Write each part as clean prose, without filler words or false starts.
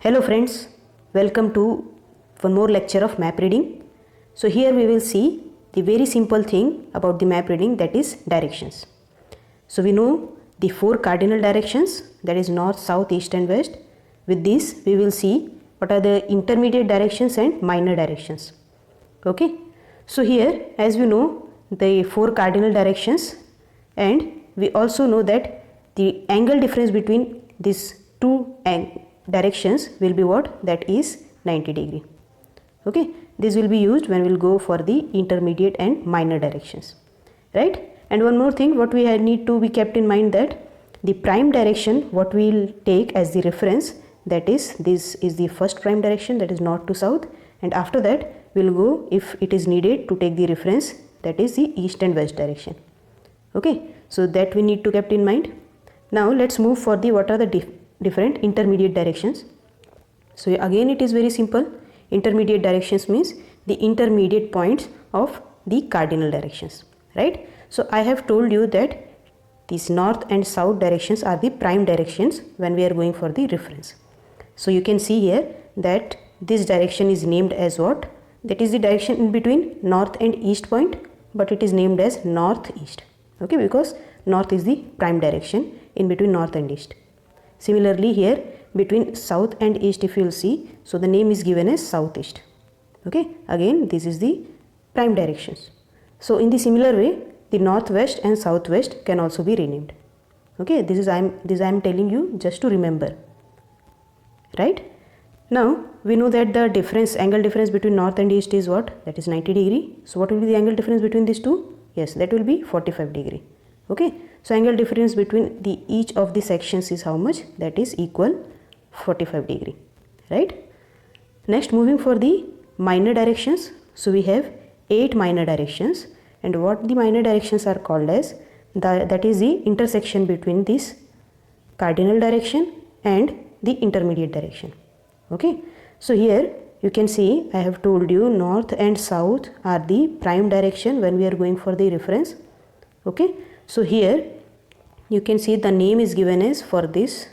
Hello friends, welcome to one more lecture of map reading. So here we will see the very simple thing about the map reading, that is directions. So we know the four cardinal directions, that is north, south, east and west. With this we will see what are the intermediate directions and minor directions. Okay. So here as we know the four cardinal directions, and we also know that the angle difference between these two directions will be what? That is 90 degree. Okay, this will be used when we will go for the intermediate and minor directions, right? And one more thing what we need to be kept in mind, that the prime direction what we will take as the reference, that is this is the first prime direction, that is north to south, and after that we will go, if it is needed, to take the reference, that is the east and west direction. Okay, so that we need to kept in mind. Now let's move for the what are the different intermediate directions. So again it is very simple. Intermediate directions means the intermediate points of the cardinal directions, right? So I have told you that these north and south directions are the prime directions when we are going for the reference. So you can see here that this direction is named as what? That is the direction in between north and east point, but it is named as northeast. Okay, because north is the prime direction in between north and east. Similarly here between south and east, if you will see, so the name is given as southeast. Okay, again this is the prime directions. So in the similar way, the northwest and southwest can also be renamed. Okay, this I am telling you just to remember, right? Now we know that the difference, angle difference between north and east is what? That is 90 degree. So what will be the angle difference between these two? Yes, that will be 45 degree. Okay, so angle difference between the each of the sections is how much? That is equal 45 degree, right? Next, moving for the minor directions. So we have 8 minor directions, and what the minor directions are called as, that is the intersection between this cardinal direction and the intermediate direction. Okay, so here you can see I have told you north and south are the prime direction when we are going for the reference. Okay, so here you can see the name is given as for this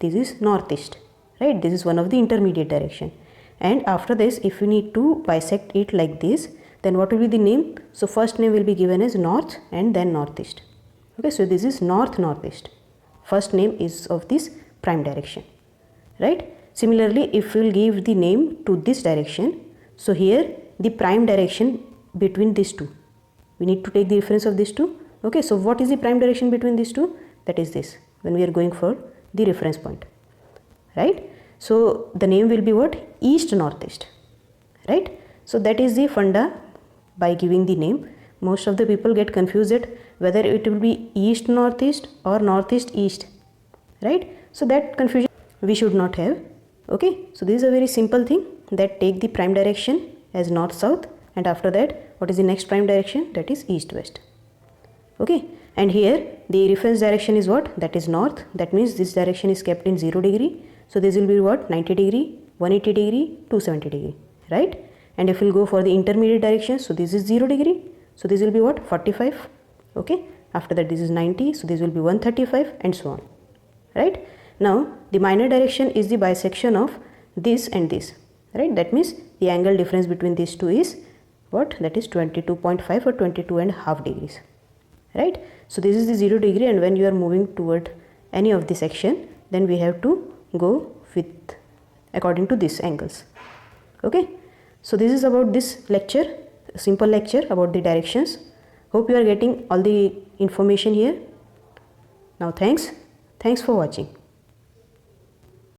is northeast, right? This is one of the intermediate direction, and after this if we need to bisect it like this, then what will be the name? So first name will be given as north and then northeast. Okay, so this is north northeast, first name is of this prime direction, right? Similarly, if we will give the name to this direction, so here the prime direction between these two, we need to take the reference of these two. Okay, so what is the prime direction between these two? That is this, when we are going for the reference point, right? So the name will be what? East northeast, right? So that is the funda by giving the name. Most of the people get confused that whether it will be east northeast or northeast east, right? So that confusion we should not have. Okay, so this is a very simple thing, that take the prime direction as north south, and after that what is the next prime direction? That is east west. Okay, and here the reference direction is what? That is north. That means this direction is kept in 0 degree. So this will be what? 90 degree, 180 degree, 270 degree, right? And if we will go for the intermediate direction, so this is 0 degree. So this will be what? 45. Okay, after that this is 90. So this will be 135 and so on, right? Now the minor direction is the bisection of this and this, right? That means the angle difference between these two is what? That is 22.5 or 22.5 degrees, right? So this is the 0 degree, and when you are moving toward any of the section, then we have to go with according to these angles. Okay, so this is about this lecture, simple lecture about the directions. Hope you are getting all the information here. Now thanks for watching.